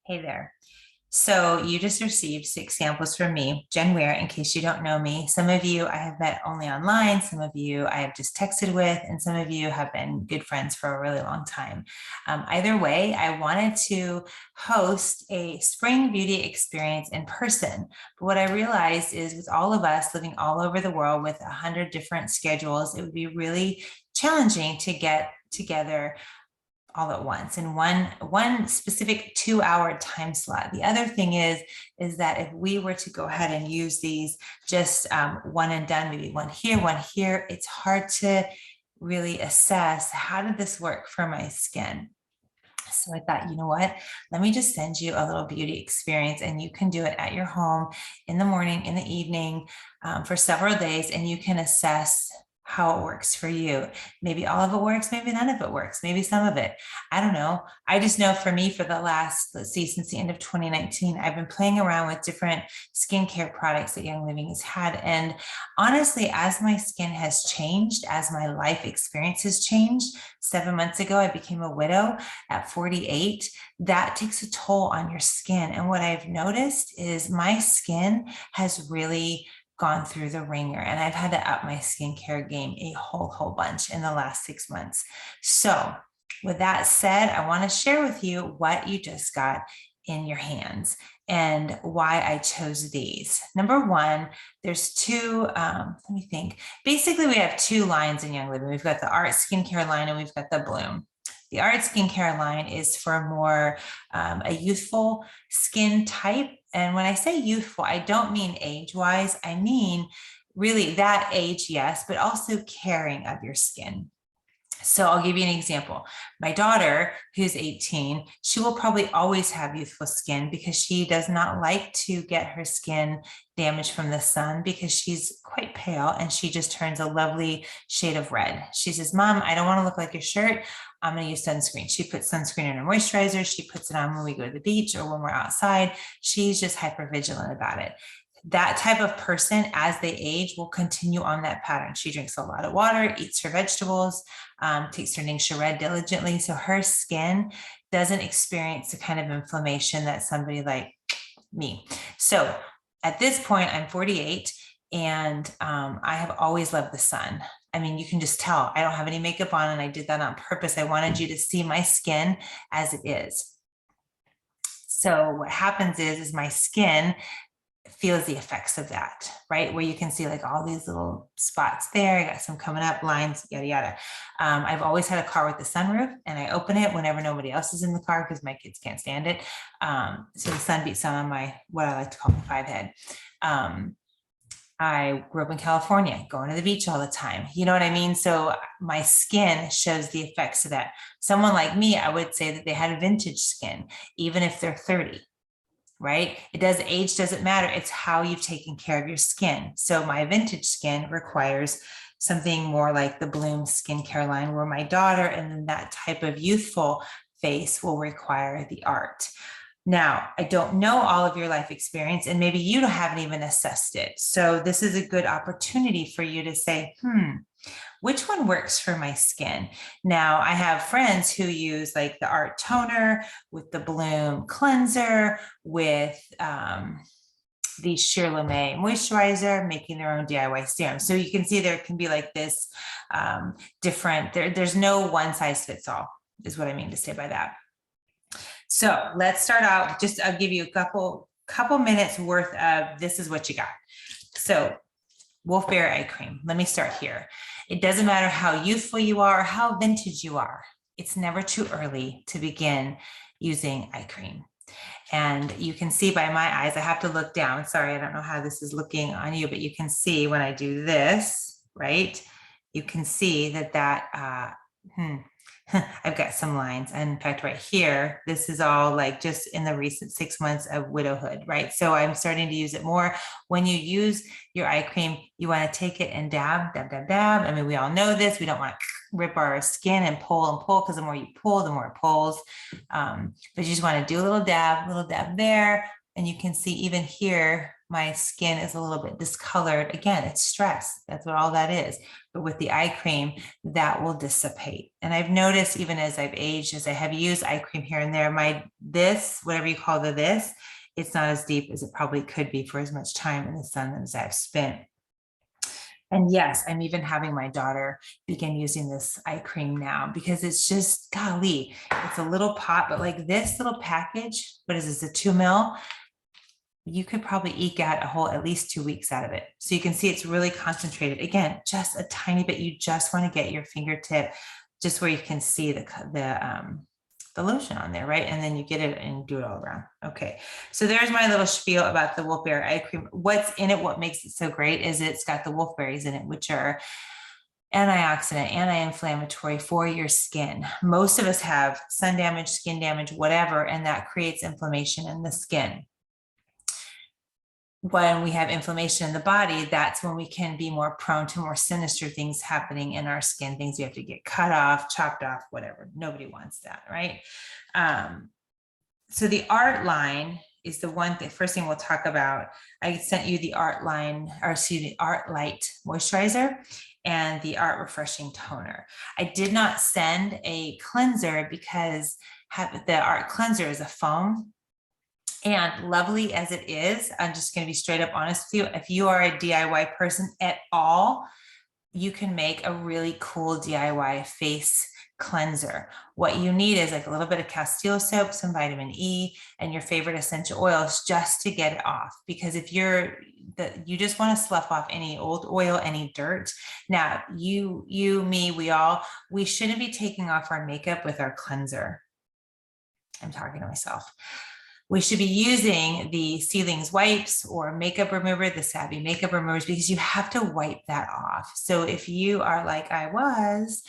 Hey there. So you just received 6 samples from me, Jen Weir, in case you don't know me. Some of you I have met only online, some of you I have just texted with, and some of you have been good friends for a really long time. Either way, I wanted to host a spring beauty experience in person. But what I realized is with all of us living all over the world with 100 different schedules, it would be really challenging to get together all at once in one specific 2 hour time slot. The other thing is that if we were to go ahead and use these just one and done, maybe one here, it's hard to really assess how did this work for my skin. So I thought, you know what, let me just send you a little beauty experience and you can do it at your home in the morning, in the evening, for several days, and you can assess how it works for you. Maybe all of it works, maybe none of it works, maybe some of it. I don't know. I just know for me, for the last, let's see, since the end of 2019, I've been playing around with different skincare products that Young Living has had. And honestly, as my skin has changed, as my life experience has changed, 7 months ago, I became a widow at 48. That takes a toll on your skin. And what I've noticed is my skin has really gone through the ringer, and I've had to up my skincare game a whole bunch in the last 6 months. So with that said, I want to share with you what you just got in your hands and why I chose these. Number one, there's two, let me think. Basically, we have two lines in Young Living. We've got the Art Skincare line and we've got the Bloom. The Art Skincare line is for more a youthful skin type. And when I say youthful, I don't mean age-wise. I mean really that age, yes, but also caring of your skin. So I'll give you an example. My daughter, who's 18, she will probably always have youthful skin because she does not like to get her skin damaged from the sun because she's quite pale and she just turns a lovely shade of red. She says, Mom, I don't want to look like a shirt. I'm going to use sunscreen. She puts sunscreen in her moisturizer. She puts it on when we go to the beach or when we're outside. She's just hyper vigilant about it. That type of person, as they age, will continue on that pattern. She drinks a lot of water, eats her vegetables, takes her Ningxia Red diligently. So her skin doesn't experience the kind of inflammation that somebody like me. So at this point, I'm 48 and I have always loved the sun. I mean, you can just tell I don't have any makeup on, and I did that on purpose. I wanted you to see my skin as it is. So what happens is my skin feels the effects of that, right? Where you can see like all these little spots there. I got some coming up, lines, yada, yada. I've always had a car with the sunroof, and I open it whenever nobody else is in the car because my kids can't stand it. So the sun beats on my, what I like to call my five head. I grew up in California, going to the beach all the time. You know what I mean? So my skin shows the effects of that. Someone like me, I would say that they had a vintage skin, even if they're 30. Right? Age doesn't matter. It's how you've taken care of your skin. So my vintage skin requires something more like the Bloom skincare line, where my daughter and then that type of youthful face will require the Art. Now, I don't know all of your life experience, and maybe you haven't even assessed it. So this is a good opportunity for you to say, which one works for my skin? Now, I have friends who use like the Art toner with the Bloom cleanser, with the Sheer Lame moisturizer, making their own DIY serum. So you can see there can be like this different, there's no one size fits all, is what I mean to say by that. So let's start out, I'll give you a couple minutes worth of this is what you got. So Wolf Berry Eye Cream. Let me start here. It doesn't matter how youthful you are or how vintage you are. It's never too early to begin using eye cream. And you can see by my eyes, I have to look down. Sorry, I don't know how this is looking on you, but you can see when I do this, right? You can see that I've got some lines. And in fact, right here, this is all like just in the recent 6 months of widowhood, right? So I'm starting to use it more. When you use your eye cream, you want to take it and dab, dab, dab, dab. I mean, we all know this. We don't want to rip our skin and pull, because the more you pull, the more it pulls. But you just want to do a little dab there. And you can see even here, my skin is a little bit discolored. Again, it's stress. That's what all that is. But with the eye cream, that will dissipate. And I've noticed even as I've aged, as I have used eye cream here and there, whatever you call this, it's not as deep as it probably could be for as much time in the sun as I've spent. And yes, I'm even having my daughter begin using this eye cream now because it's just, golly, it's a little pot, but like this little package, what is this, a 2 ml? You could probably eke out at least 2 weeks out of it. So you can see it's really concentrated. Again, just a tiny bit. You just want to get your fingertip just where you can see the lotion on there, right? And then you get it and do it all around. Okay, so there's my little spiel about the wolfberry eye cream. What's in it, what makes it so great is it's got the wolfberries in it, which are antioxidant, anti-inflammatory for your skin. Most of us have sun damage, skin damage, whatever, and that creates inflammation in the skin. When we have inflammation in the body, that's when we can be more prone to more sinister things happening in our skin, things we have to get cut off, chopped off, whatever. Nobody wants that, right? So the Art line is the first thing we'll talk about. I sent you the Art Light Moisturizer and the Art Refreshing Toner. I did not send a cleanser because the Art Cleanser is a foam. And lovely as it is, I'm just going to be straight up honest with you. If you are a DIY person at all, you can make a really cool DIY face cleanser. What you need is like a little bit of Castile soap, some vitamin E, and your favorite essential oils just to get it off. Because if you just want to slough off any old oil, any dirt. Now, you, me, we shouldn't be taking off our makeup with our cleanser. I'm talking to myself. We should be using the Ceilings wipes or makeup remover, the Savvy makeup removers, because you have to wipe that off. So if you are like I was,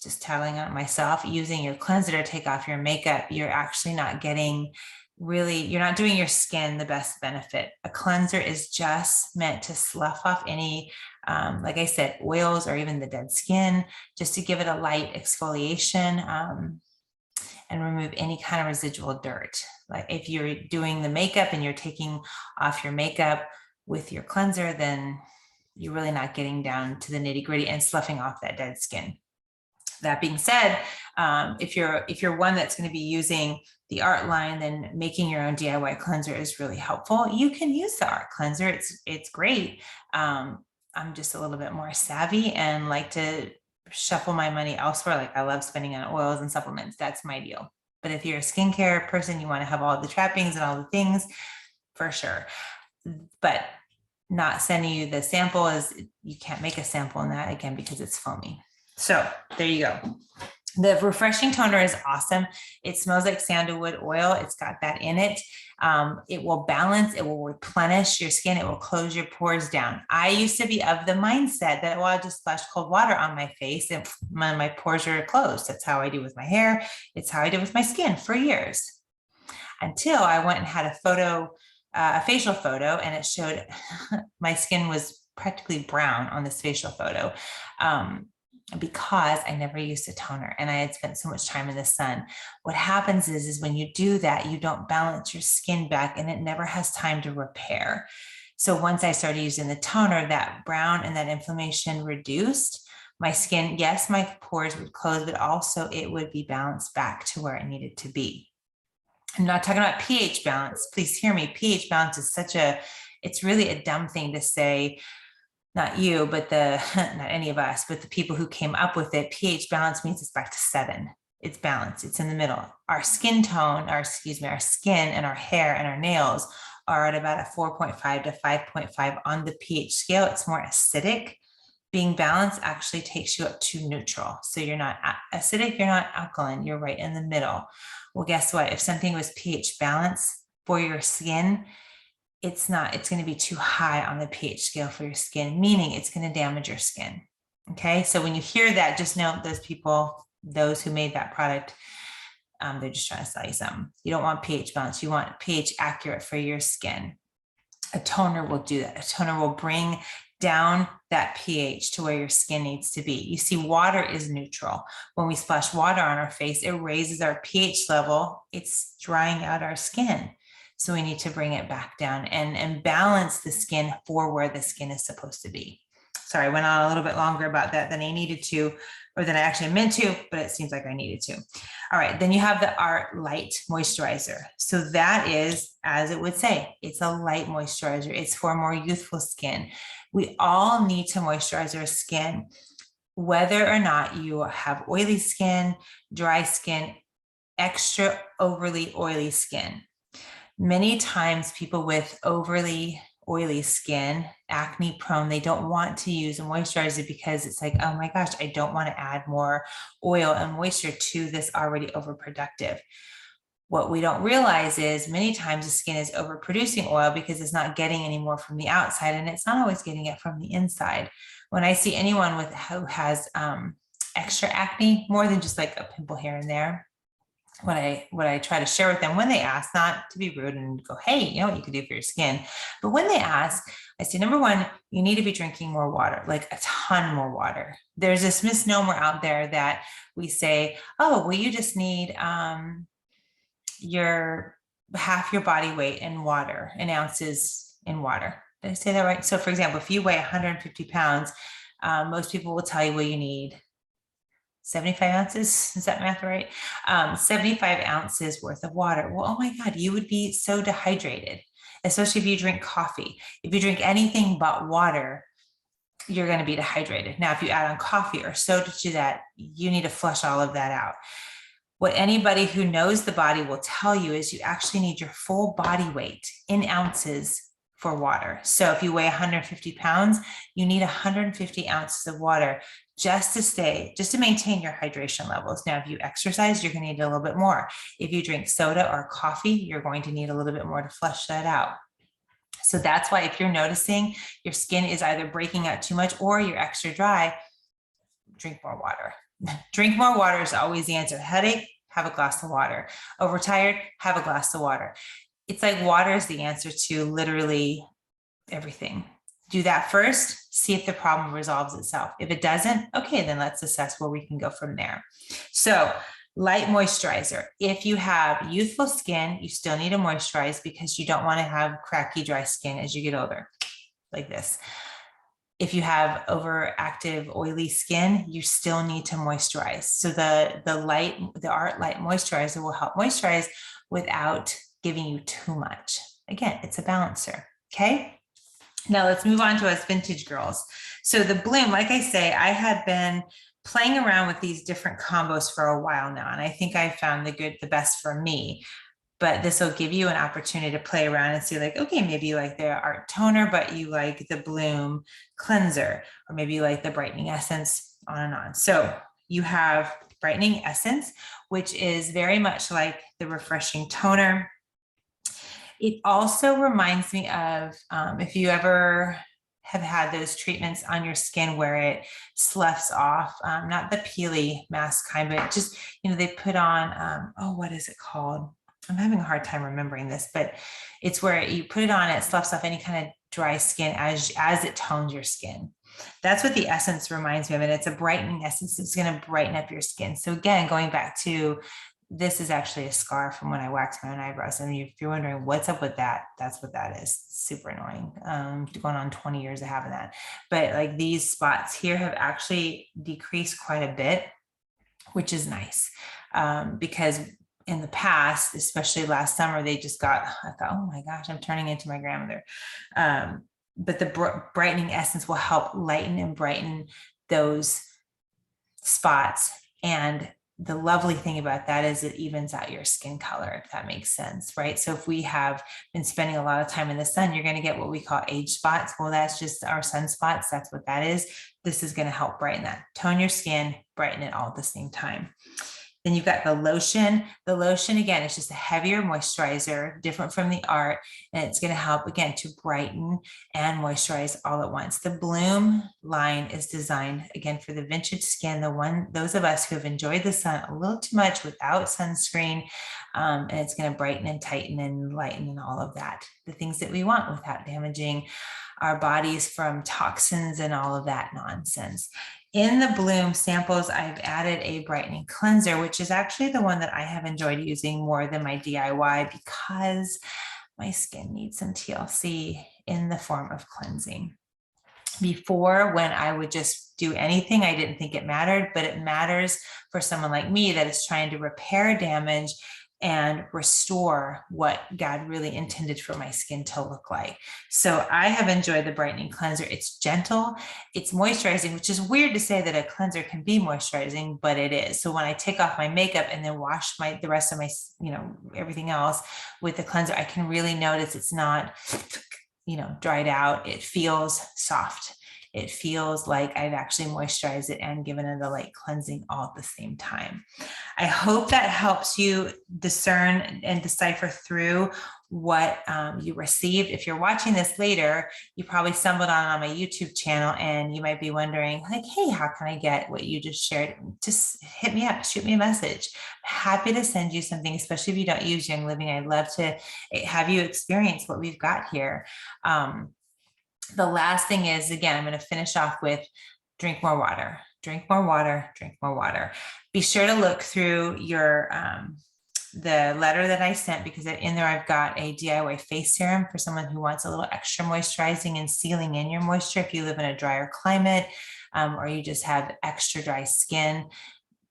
just telling on myself, using your cleanser to take off your makeup, you're actually not getting you're not doing your skin the best benefit. A cleanser is just meant to slough off any, like I said, oils or even the dead skin, just to give it a light exfoliation. And remove any kind of residual dirt. Like if you're doing the makeup and you're taking off your makeup with your cleanser, then you're really not getting down to the nitty gritty and sloughing off that dead skin. That being said, if you're one that's going to be using the Art line, then making your own DIY cleanser is really helpful. You can use the Art cleanser. It's great. I'm just a little bit more savvy and like to shuffle my money elsewhere. Like I love spending on oils and supplements. That's my deal. But if you're a skincare person, you want to have all the trappings and all the things, for sure. But not sending you the sample you can't make a sample in that, again, because it's foamy. So there you go. The refreshing toner is awesome. It smells like sandalwood oil. It's got that in it. It will balance, it will replenish your skin. It will close your pores down. I used to be of the mindset that, well, I just splash cold water on my face and my pores are closed. That's how I do with my hair. It's how I did with my skin for years. Until I went and had a facial photo, and it showed my skin was practically brown on this facial photo. Because I never used a toner and I had spent so much time in the sun. What happens is when you do that, you don't balance your skin back and it never has time to repair. So once I started using the toner, that brown and that inflammation reduced. My skin, yes, my pores would close, but also it would be balanced back to where it needed to be. I'm not talking about pH balance. Please hear me. pH balance is it's really a dumb thing to say. Not you, but not any of us, but the people who came up with it. pH balance means it's back to 7. It's balanced. It's in the middle. Our skin tone, our skin and our hair and our nails are at about a 4.5 to 5.5 on the pH scale. It's more acidic. Being balanced actually takes you up to neutral. So you're not acidic, you're not alkaline, you're right in the middle. Well, guess what? If something was pH balanced for your skin, it's going to be too high on the pH scale for your skin, meaning it's going to damage your skin. Okay. So when you hear that, just know those who made that product, they're just trying to sell you something. You don't want pH balance. You want pH accurate for your skin. A toner will do that. A toner will bring down that pH to where your skin needs to be. You see, water is neutral. When we splash water on our face, it raises our pH level. It's drying out our skin. So we need to bring it back down and balance the skin for where the skin is supposed to be. Sorry, I went on a little bit longer about that than I needed to, or than I actually meant to, but it seems like I needed to. All right, then you have the Art Light Moisturizer. So that is, as it would say, it's a light moisturizer. It's for more youthful skin. We all need to moisturize our skin, whether or not you have oily skin, dry skin, extra overly oily skin. Many times people with overly oily skin, acne prone, they don't want to use a moisturizer because it's like, oh my gosh, I don't want to add more oil and moisture to this already overproductive. What we don't realize is many times the skin is overproducing oil because it's not getting any more from the outside, and it's not always getting it from the inside. When I see anyone who has extra acne, more than just like a pimple here and there, what I try to share with them when they ask, not to be rude and go, hey, you know what you could do for your skin, but when they ask, I say, number one, you need to be drinking more water, like a ton more water. There's this misnomer out there that we say, oh, well, you just need your half your body weight in water, in ounces in water. Did I say that right? So for example, if you weigh 150 pounds, most people will tell you, well, you need 75 ounces. Is that math right? 75 ounces worth of water. Well, oh my God, you would be so dehydrated, especially if you drink coffee. If you drink anything but water, you're going to be dehydrated. Now, if you add on coffee or soda to that, you need to flush all of that out. What anybody who knows the body will tell you is you actually need your full body weight in ounces for water. So if you weigh 150 pounds, you need 150 ounces of water just to maintain your hydration levels. Now, if you exercise, you're going to need a little bit more. If you drink soda or coffee, you're going to need a little bit more to flush that out. So that's why if you're noticing your skin is either breaking out too much or you're extra dry, drink more water. Drink more water is always the answer. Headache, have a glass of water. Overtired, have a glass of water. It's like water is the answer to literally everything. Do that first, see if the problem resolves itself. If it doesn't, okay, then let's assess where we can go from there. So light moisturizer. If you have youthful skin, you still need to moisturize because you don't want to have cracky, dry skin as you get older, like this. If you have overactive, oily skin, you still need to moisturize. So the Art Light Moisturizer will help moisturize without giving you too much. Again, it's a balancer, okay? Now let's move on to us vintage girls. So the Bloom, like I say, I had been playing around with these different combos for a while now, and I think I found the best for me. But this will give you an opportunity to play around and see like, okay, maybe you like the Art Toner, but you like the Bloom Cleanser, or maybe you like the Brightening Essence, on and on. So you have Brightening Essence, which is very much like the Refreshing Toner. It also reminds me of if you ever have had those treatments on your skin where it sloughs off, not the peely mask kind, but just, you know, they put on, oh, what is it called? I'm having a hard time remembering this, but it's where you put it on, it sloughs off any kind of dry skin as it tones your skin. That's what the essence reminds me of, and it's a brightening essence. It's going to brighten up your skin. So again, going back to, this is actually a scar from when I waxed my own eyebrows. And if you're wondering what's up with that, that's what that is. Super annoying. Going on 20 years of having that. But like these spots here have actually decreased quite a bit, which is nice. Because in the past, especially last summer, they just got, I thought, oh my gosh, I'm turning into my grandmother. But the brightening essence will help lighten and brighten those spots. And the lovely thing about that is it evens out your skin color, if that makes sense, right? So if we have been spending a lot of time in the sun, you're going to get what we call age spots. Well, that's just our sunspots. That's what that is. This is going to help brighten that. Tone your skin, brighten it all at the same time. Then you've got the lotion. The lotion, again, is just a heavier moisturizer, different from the Art, and it's going to help, again, to brighten and moisturize all at once. The Bloom line is designed, again, for the vintage skin, those of us who have enjoyed the sun a little too much without sunscreen, and it's going to brighten and tighten and lighten and all of that, the things that we want without damaging our bodies from toxins and all of that nonsense. In the Bloom samples, I've added a brightening cleanser, which is actually the one that I have enjoyed using more than my DIY, because my skin needs some TLC in the form of cleansing. Before, when I would just do anything, I didn't think it mattered, but it matters for someone like me that is trying to repair damage and restore what God really intended for my skin to look like. So I have enjoyed the brightening cleanser. It's gentle, it's moisturizing, which is weird to say that a cleanser can be moisturizing, but it is. So when I take off my makeup and then wash the rest of my, everything else with the cleanser, I can really notice it's not, dried out. It feels soft. It feels like I've actually moisturized it and given it a light cleansing all at the same time. I hope that helps you discern and decipher through what you received. If you're watching this later, you probably stumbled on my YouTube channel and you might be wondering like, hey, how can I get what you just shared? Just hit me up, shoot me a message. Happy to send you something, especially if you don't use Young Living. I'd love to have you experience what we've got here. The last thing is, again, I'm going to finish off with drink more water, drink more water, drink more water. Be sure to look through your the letter that I sent, because in there I've got a DIY face serum for someone who wants a little extra moisturizing and sealing in your moisture if you live in a drier climate, or you just have extra dry skin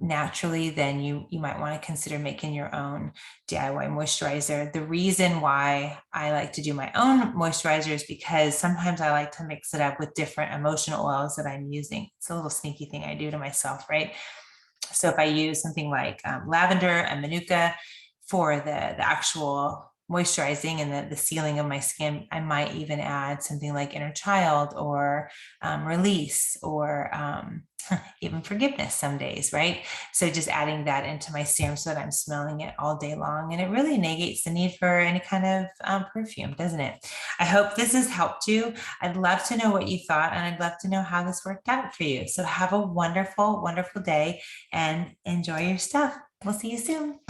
naturally, then you might want to consider making your own DIY moisturizer. The reason why I like to do my own moisturizer is because sometimes I like to mix it up with different emotional oils that I'm using. It's a little sneaky thing I do to myself, right? So if I use something like lavender and manuka for the actual moisturizing and the sealing of my skin, I might even add something like inner child or release or even forgiveness some days, right? So just adding that into my serum so that I'm smelling it all day long. And it really negates the need for any kind of perfume, doesn't it? I hope this has helped you. I'd love to know what you thought, and I'd love to know how this worked out for you. So have a wonderful, wonderful day and enjoy your stuff. We'll see you soon.